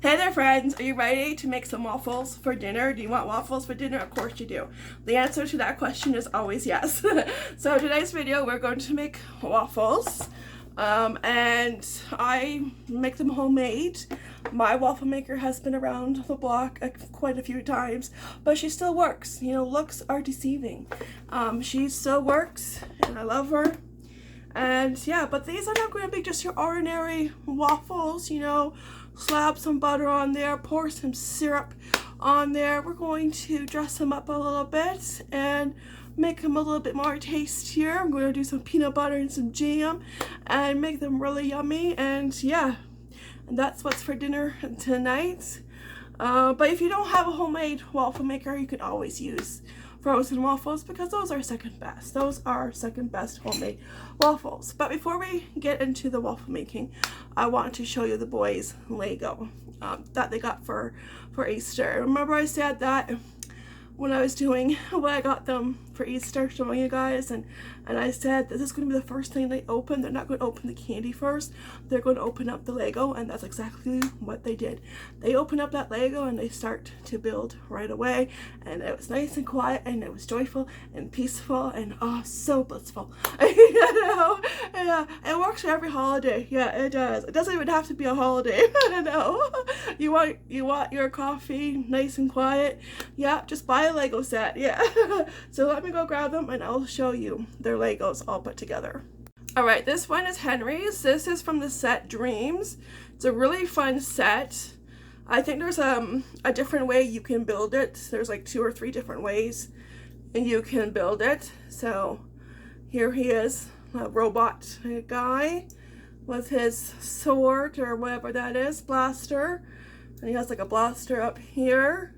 Hey there friends, are you ready to make some waffles for dinner? Do you want waffles for dinner? Of course you do. The answer to that question is always yes. So today's video we're going to make waffles and I make them homemade. My waffle maker has been around the block quite a few times, but she still works. You know, looks are deceiving. She still works and I love her. And yeah, but these are not going to be just your ordinary waffles, you know. Slap some butter on there, pour some syrup on there. We're going to dress them up a little bit and make them a little bit more tastier. I'm going to do some peanut butter and some jam and make them really yummy. And yeah, and that's what's for dinner tonight. But if you don't have a homemade waffle maker, you can always use frozen waffles because those are second best. Those are second best homemade waffles. But before we get into the waffle making, I want to show you the boys' Lego that they got for Easter. Remember I said that when I was doing what I got them for Easter, showing you guys, and I said this is going to be the first thing they open. They're not going to open the candy first. They're going to open up the Lego, and that's exactly what they did. They open up that Lego and they start to build right away, and it was nice and quiet, and it was joyful and peaceful, and oh, so blissful. You know, yeah, it works for every holiday. Yeah, it does. It doesn't even have to be a holiday. I know. You want your coffee nice and quiet. Yeah, just buy a Lego set. Yeah. So let me go grab them and I'll show you their Legos all put together. Alright, this one is Henry's. This is from the set Dreams. It's a really fun set. I think there's a different way you can build it. There's like 2 or 3 different ways and you can build it. So here he is, a robot guy with his sword or whatever that is, blaster. And he has like a blaster up here.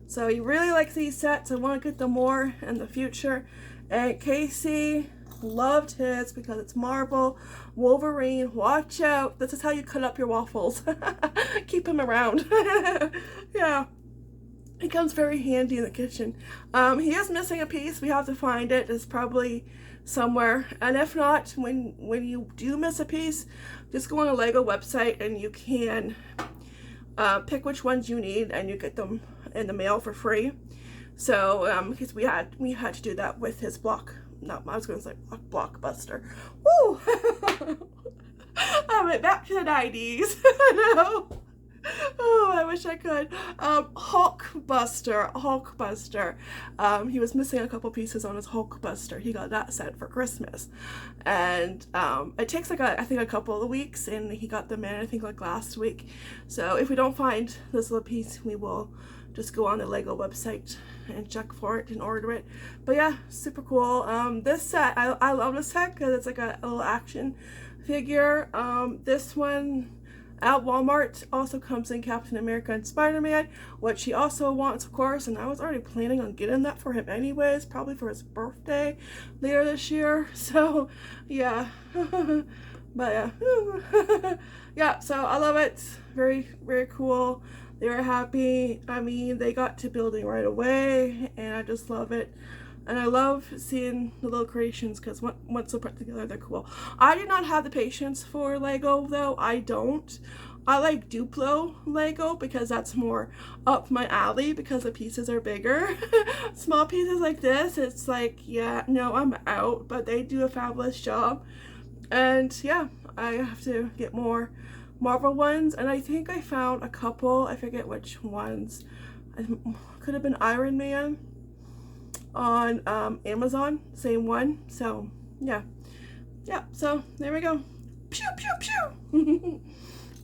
So he really likes these sets. I want to get them more in the future. And Casey loved his because it's marble. Wolverine, watch out. This is how you cut up your waffles. Keep him around. Yeah. He comes very handy in the kitchen. He is missing a piece. We have to find it. It's probably somewhere. And if not, when you do miss a piece, just go on a Lego website and you can pick which ones you need and you get them in the mail for free. So because we had to do that with his I was going to say Blockbuster. Woo! I went back to the 90s. No. Oh, I wish I could. Hulkbuster. He was missing a couple pieces on his Hulkbuster. He got that set for Christmas, and it takes like I think a couple of weeks, and he got them in I think like last week. So if we don't find this little piece, we will just go on the Lego website and check for it and order it. But yeah, super cool. This set, I love this set because it's like a little action figure. This one at Walmart also comes in Captain America and Spider-Man, which he also wants, of course, and I was already planning on getting that for him anyways, probably for his birthday later this year. So yeah. But yeah. Yeah, so I love it. Very, very cool. They were happy. I mean, they got to building right away, and I just love it. And I love seeing the little creations because once they're put together, they're cool. I do not have the patience for Lego, though. I don't. I like Duplo Lego because that's more up my alley because the pieces are bigger. Small pieces like this, it's like, yeah, no, I'm out. But they do a fabulous job. And yeah, I have to get more Marvel ones, and I think I found a couple, I forget which ones. It could have been Iron Man on Amazon, same one. So yeah, so there we go. Pew pew pew.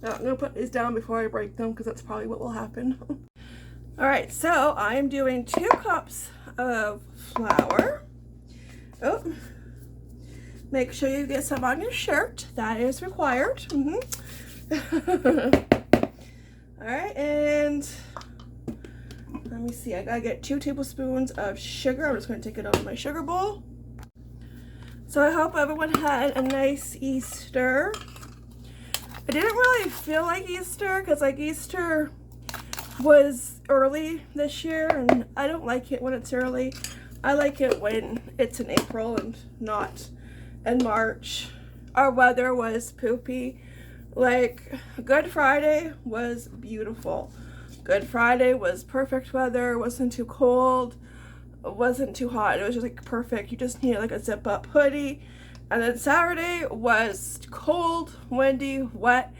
Now, I'm gonna put these down before I break them because that's probably what will happen. All right, so I am doing 2 cups of flour. Oh, make sure you get some on your shirt. That is required. Alright, and let me see, I gotta get 2 tablespoons of sugar. I'm just gonna take it out of my sugar bowl. So I hope everyone had a nice Easter. I didn't really feel like Easter because like Easter was early this year and I don't like it when it's early. I like it when it's in April and not in March. Our weather was poopy. Like, Good Friday was beautiful. Good Friday was perfect weather. It wasn't too cold. It wasn't too hot. It was just like perfect. You just needed like a zip up hoodie. And then Saturday was cold, windy, wet.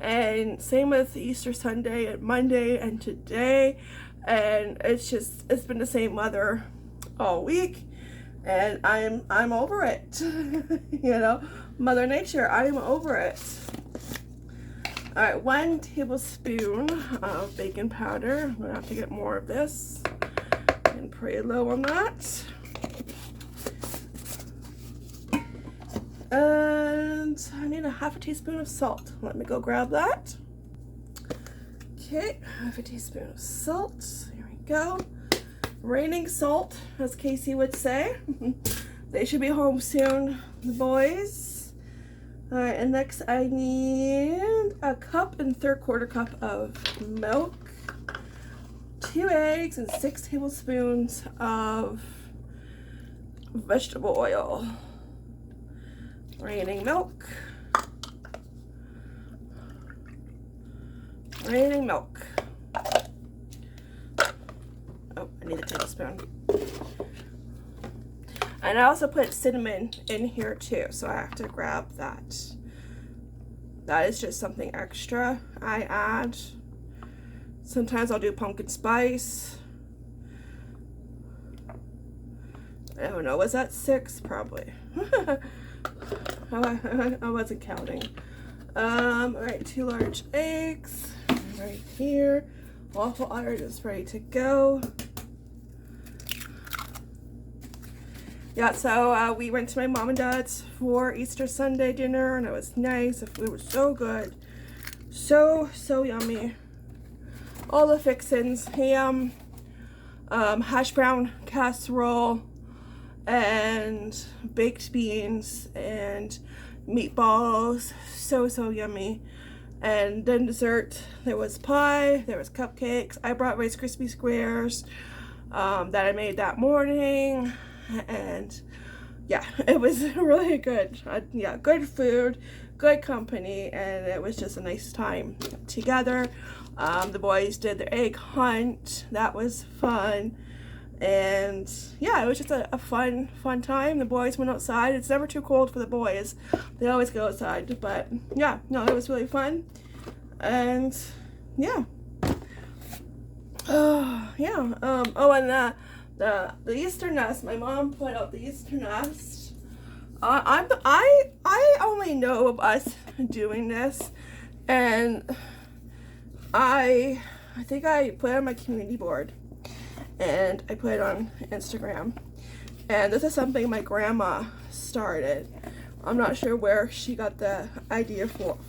And same with Easter Sunday and Monday and today. And it's been the same weather all week. And I'm over it. You know, Mother Nature, I'm over it. All right, 1 tablespoon of baking powder. I'm gonna have to get more of this and pretty low on that. And I need a 1/2 teaspoon of salt. Let me go grab that. Okay, 1/2 teaspoon of salt. Here we go. Raining salt, as Casey would say. They should be home soon, the boys. All right, and next I need a 1 3/4 cup of milk, 2 eggs, and 6 tablespoons of vegetable oil. Raining milk. Raining milk. Oh, I need a tablespoon. And I also put cinnamon in here too, so I have to grab that. That is just something extra I add. Sometimes I'll do pumpkin spice. I don't know, was that 6? Probably. I wasn't counting. All right, 2 large eggs right here. Waffle iron is ready to go. Yeah, so we went to my mom and dad's for Easter Sunday dinner, and it was nice. The food was so good. So yummy. All the fixins, ham, hash brown casserole, and baked beans, and meatballs. So yummy. And then dessert, there was pie, there was cupcakes. I brought Rice Krispie squares that I made that morning. And yeah, it was really good. Yeah, good food, good company, and it was just a nice time together. The boys did their egg hunt. That was fun. And yeah, it was just a fun time. The boys went outside. It's never too cold for the boys. They always go outside. But yeah, no, it was really fun. And yeah. Yeah. Oh, and the Easter nest, my mom put out the Easter nest. I only know of us doing this, and I think I put it on my community board, and I put it on Instagram. And this is something my grandma started. I'm not sure where she got the idea from.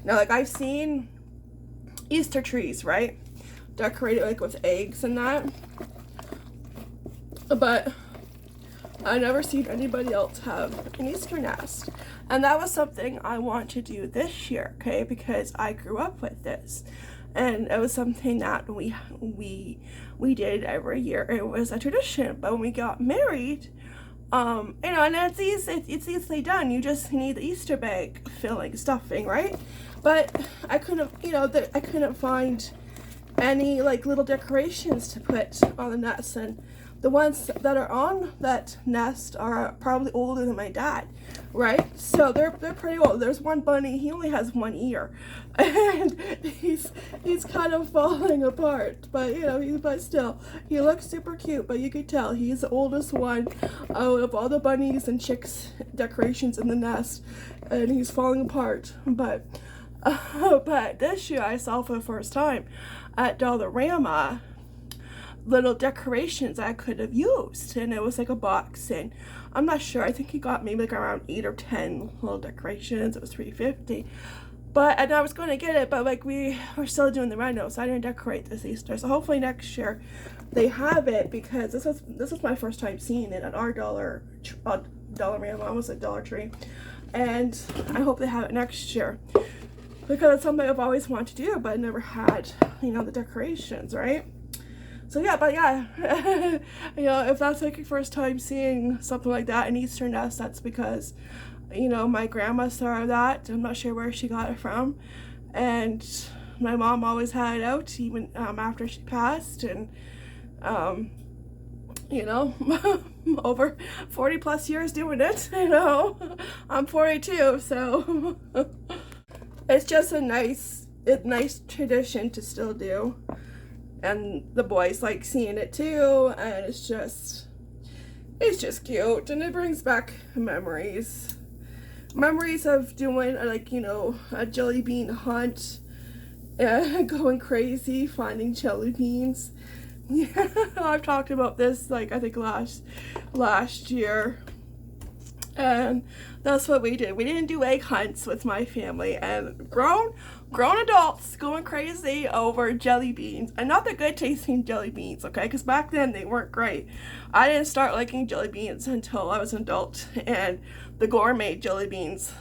Now, like, I've seen Easter trees, right? Decorated like with eggs and that, but I never seen anybody else have an Easter nest, and that was something I want to do this year, okay? Because I grew up with this, and it was something that we did every year. It was a tradition. But when we got married, you know, and it's easily done. You just need the Easter egg filling, stuffing, right? But I couldn't, you know, I couldn't find any like little decorations to put on the nest, and the ones that are on that nest are probably older than my dad, right? So they're pretty old. There's one bunny, he only has 1 ear, and he's kind of falling apart, but you know, but still, he looks super cute. But you could tell he's the oldest one out of all the bunnies and chicks decorations in the nest, and he's falling apart. But this year I saw for the first time at Dollarama little decorations I could have used, and it was like a box, and I'm not sure, I think he got maybe like around 8 or 10 little decorations. It was $3.50, but and I was going to get it, but like we were still doing the reno, so I didn't decorate this Easter. So hopefully next year they have it, because this was my first time seeing it at our Dollarama, almost a Dollar Tree, and I hope they have it next year, because it's something I've always wanted to do, but I never had, you know, the decorations, right? So yeah, but yeah, you know, if that's like your first time seeing something like that, an Easter nest, that's because You know, my grandma started that. I'm not sure where she got it from. And my mom always had it out even after she passed. And you know, over 40 plus years doing it, you know. I'm 42, so it's just a nice tradition to still do. And the boys like seeing it too, and it's just cute, and it brings back memories of doing, like, you know, a jelly bean hunt, going crazy finding jelly beans. Yeah, I've talked about this, like, I think last year, and that's what we did. We didn't do egg hunts with my family, and grown adults going crazy over jelly beans, and not the good tasting jelly beans, okay, because back then they weren't great. I didn't start liking jelly beans until I was an adult, and the gourmet jelly beans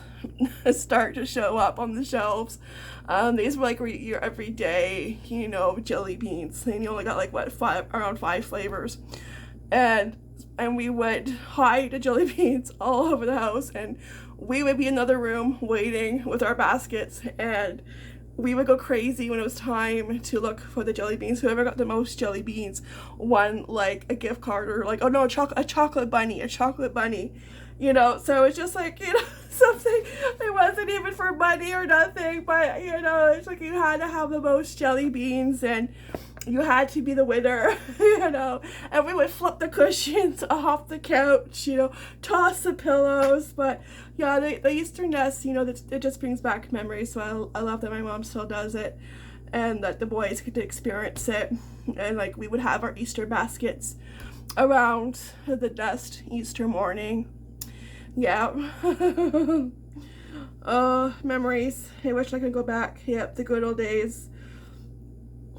start to show up on the shelves. These were like your everyday, you know, jelly beans, and you only got like what, around 5 flavors, and we would hide the jelly beans all over the house, and we would be in another room waiting with our baskets, and we would go crazy when it was time to look for the jelly beans. Whoever got the most jelly beans won like a gift card, or like, oh no, a chocolate bunny, you know. So it's just like, you know, something, it wasn't even for money or nothing, but you know, it's like you had to have the most jelly beans, and you had to be the winner, you know. And we would flip the cushions off the couch, you know, toss the pillows. But yeah, the Easter nest, you know, it just brings back memories. So I love that my mom still does it, and that the boys get to experience it. And like, we would have our Easter baskets around the nest Easter morning. Yeah. Memories. I wish I could go back. Yep, the good old days.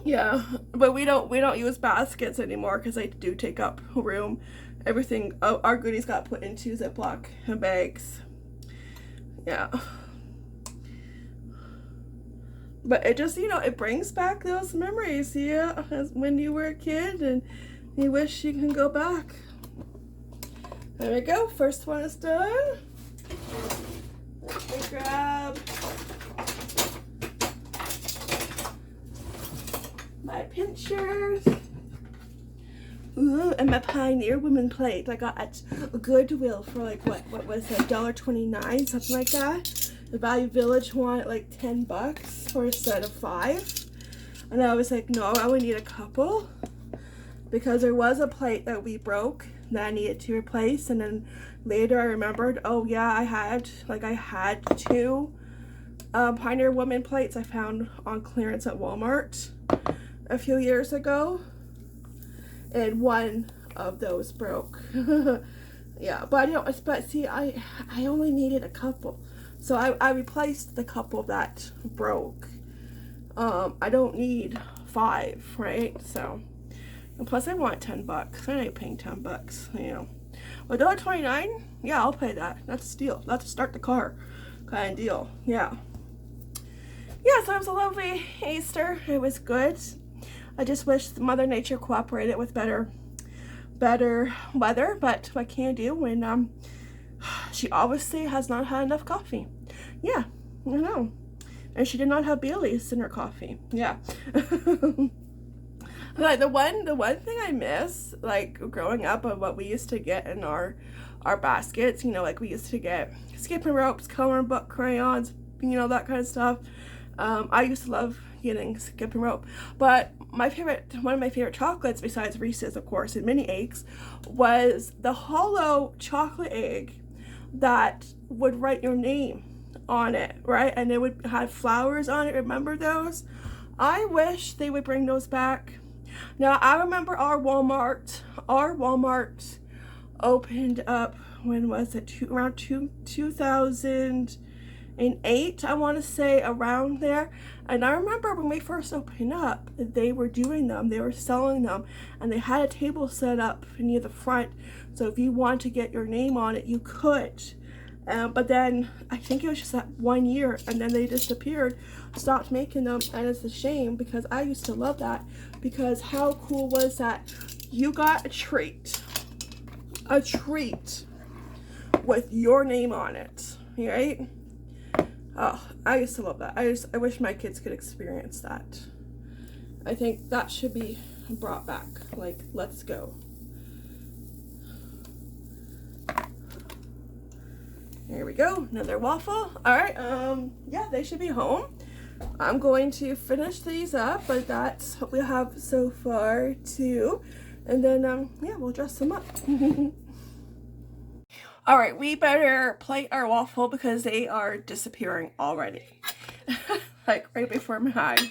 Yeah, but we don't use baskets anymore because they do take up room. Everything, our goodies got put into Ziploc bags. Yeah. But it just, you know, it brings back those memories, yeah, as when you were a kid, and you wish you can go back. There we go, first one is done. Let me grab my pinchers. Ooh, and my Pioneer Women plate I got at Goodwill for like, what was it, $1.29, something like that. The Value Village wanted like $10 for a set of 5. And I was like, no, I only need a couple. Because there was a plate that we broke that I needed to replace. And then later I remembered, oh yeah, I had 2 Pioneer Woman plates I found on clearance at Walmart a few years ago. And one of those broke. Yeah, but see, I only needed a couple. So I replaced the couple that broke. I don't need 5, right? So, and plus I want $10. I ain't paying $10, you know. Well, $1.29, yeah, I'll pay that. That's a steal. That's a start the car kind of deal. Yeah. Yeah, so it was a lovely Easter. It was good. I just wish Mother Nature cooperated with better weather, but what can you do when she obviously has not had enough coffee? Yeah, I know. And she did not have Bailey's in her coffee. Yeah. Like the one thing I miss, like growing up, of what we used to get in our baskets, you know, like we used to get skipping ropes, coloring book, crayons, you know, that kind of stuff. I used to love getting skipping rope, but one of my favorite chocolates, besides Reese's, of course, and mini eggs, was the hollow chocolate egg that would write your name on it, right? And it would have flowers on it. Remember those? I wish they would bring those back. Now, I remember our Walmart opened up, when was it? Around 2008, I want to say, around there. And I remember when we first opened up, they were doing them, they were selling them, and they had a table set up near the front, so if you want to get your name on it, you could. But then I think it was just that 1 year, and then they disappeared, stopped making them, and it's a shame because I used to love that. Because how cool was that? You got a treat with your name on it. right? Oh, I used to love that. I wish my kids could experience that. I think that should be brought back. Like, let's go. There we go, another waffle. All right, yeah, they should be home. I'm going to finish these up, but that's what we have so far too. And then, yeah, we'll dress them up. All right, we better plate our waffle because they are disappearing already. Like right before my eyes.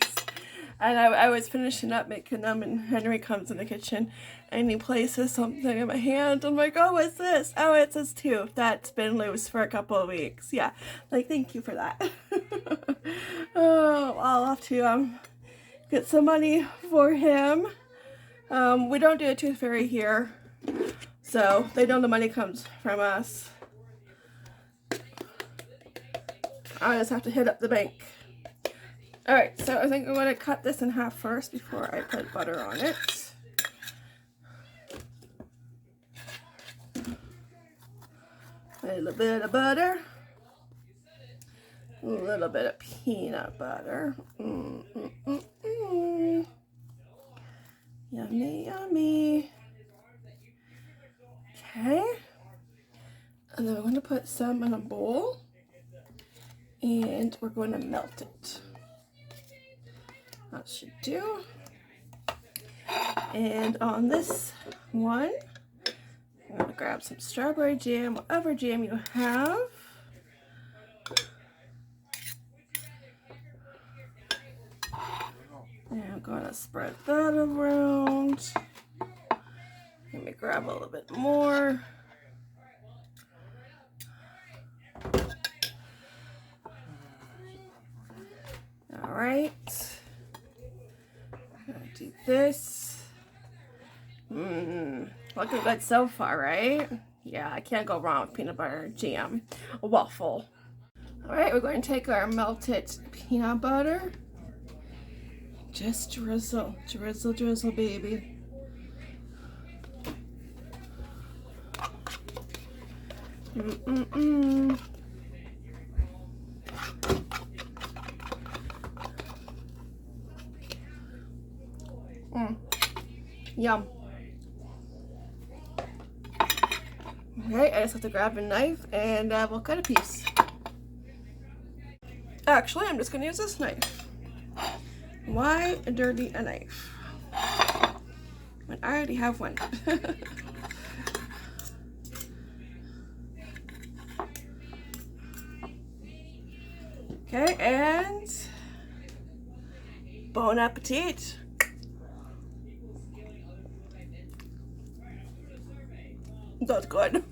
And I was finishing up making them, and Henry comes in the kitchen and he places something in my hand. I'm like, oh, what's this? Oh, it's his tooth that's been loose for a couple of weeks. Yeah, like, thank you for that. Oh, I'll have to get some money for him. We don't do a tooth fairy here, so they know the money comes from us. I just have to hit up the bank. Alright, so I think I'm going to cut this in half first before I put butter on it. A little bit of butter. A little bit of peanut butter. Yummy, yummy. Okay. And then we're going to put some in a bowl. And we're going to melt it. That should do. And on this one, I'm going to grab some strawberry jam, whatever jam you have. And I'm going to spread that around. Let me grab a little bit more. All right. I'm gonna do this. Looking good so far, right? Yeah, I can't go wrong with peanut butter jam waffle. All right, we're going to take our melted peanut butter. Just drizzle, drizzle, drizzle, baby. Yum. Okay, I just have to grab a knife and we'll cut a piece. Actually, I'm just going to use this knife. Why dirty a knife when I already have one? Okay, and bon appetit. That's good.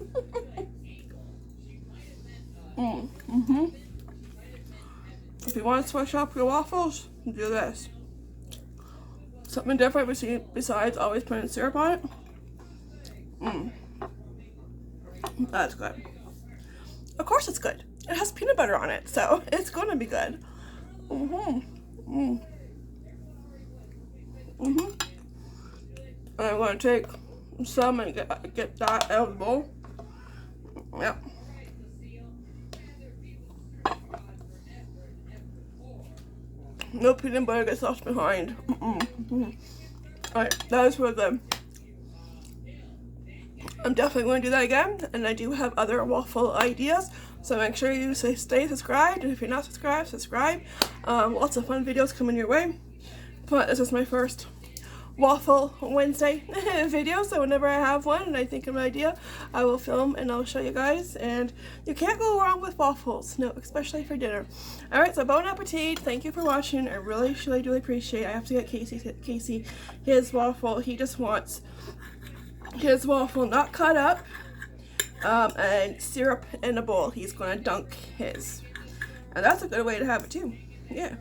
If you want to switch up your waffles, do this. Something different besides always putting syrup on it. That's good. Of course it's good. It has peanut butter on it, so it's going to be good. And I'm going to take some and get that out of the bowl. Yep. No peanut butter gets left behind. Alright, that was really good. I'm definitely going to do that again, and I do have other waffle ideas, so make sure you stay subscribed, and if you're not subscribed, subscribe. Lots of fun videos coming your way, but this is my first Waffle Wednesday video, so whenever I have one and I think of an idea, I will film and I'll show you guys, and you can't go wrong with waffles, no, especially for dinner. Alright, so bon appetit, thank you for watching, I really do appreciate it. I have to get Casey his waffle. He just wants his waffle not cut up, and syrup in a bowl. He's going to dunk his, and that's a good way to have it too. Yeah.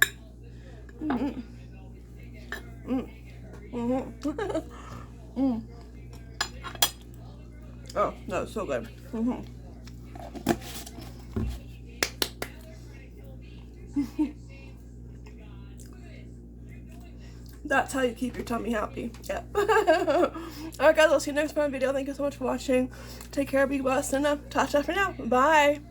Oh, that was so good. That's how you keep your tummy happy. Yep. Alright guys, I'll see you next fun video. Thank you so much for watching. Take care, be blessed, and ta-ta for now. Bye.